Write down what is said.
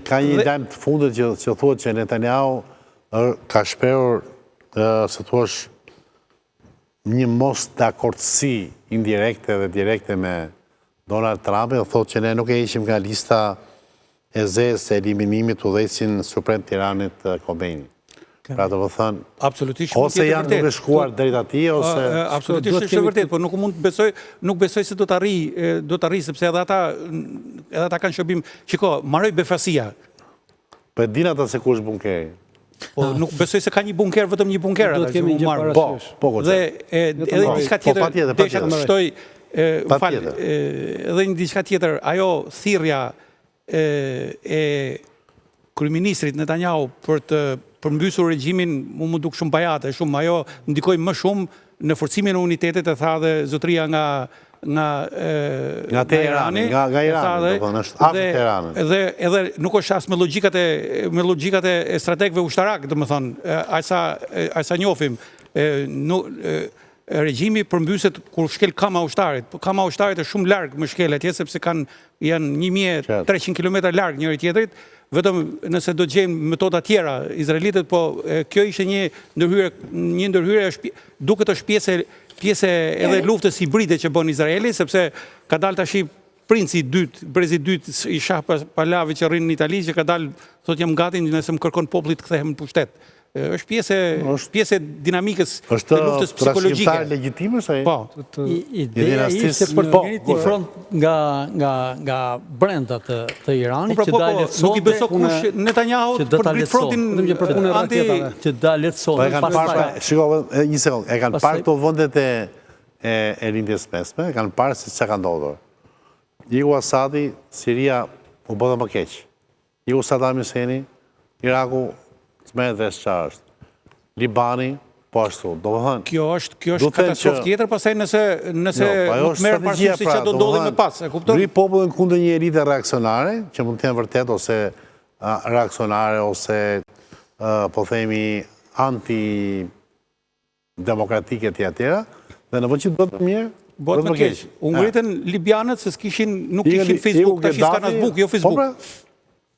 Ka një lajm të fundit që thuhet që Netanyahu ka shprehur, se thuash, një mos dakordësi indirekte dhe direkte me Donald Trump, dhe thotë që ne nuk e ishim nga lista e zezë e eliminimit udhëheqësin suprem Tiranit Khomeini. Pra të thënë, ose janë duke shkuar drejt atij, ose... Absolutisht është vërtet, por nuk mund të besoj se do të arri, sepse edhe ata kanë shërbim. Shiko, mbaroj befasia. Po e din ata se ku është bunkeri. Po nuk besoj se ka një bunker, vetëm një bunker ata që u marrën. Po, dhe edhe diçka tjetër, desha të shtoj, edhe një diçka tjetër, ajo thirrja e kryeministrit Netanyahu për të përmbysur regjimin, mu duk shumë bajate, shumë, ajo ndikoi më shumë në forcimin e unitetit, e tha dhe zotëria nga Teherani, nga Irani, është afër Teheranit. Edhe nuk është as me logjikat e strategëve ushtarak, domethënë, aq sa njohim, regjimi përmbyset kur shkel kama ushtarit. Kama ushtarit është shumë larg më shkel atje, sepse janë 1300 km larg njëri tjetrit. Vetëm nëse do të gjejmë metoda tjera izraelitët, po kjo ishte një ndërhyrje, duket është pjesë edhe luftës hibride që bën Izraeli, sepse ka dalë tash princi i dytë, brezi i dytë i Shah Pahlavi që rrin në Itali, që ka dalë, thotë jam gati nëse më kërkon populli të kthehem në pushtet. Është pjesë e dinamikës të luftës psikologjike. Është trashëgimtar legjitim është ai? Po. Ideja ishte për të ngritur një front nga brenda të Iranit që dalë lehtësonte. Nuk i beso kush Netanyahu për ngrit frontin që dalë lehtësonte. Shikoj, një sekond, e kanë parë këto vendet e lindjes mesme, e kanë parë se çka ka ndodhur. Iku Asadi, Siria u bë më keq. Iku Saddam Husseini, Iraku smerët vesh qa është. Libani, po ashtu. Kjo është katastrofë tjetër, pasaj nëse nuk merë parasysh se që do ndodhi me pas. Ngri popullin kundër një elite reakcionare, që mund të jenë vërtet, ose reakcionare, ose po themi antidemokratike tjetëra, dhe në vend që do të mirë, bëhet më keq. U ngritën libianët se nuk kishin Facebook, tash s'kan as Facebook, jo Facebook.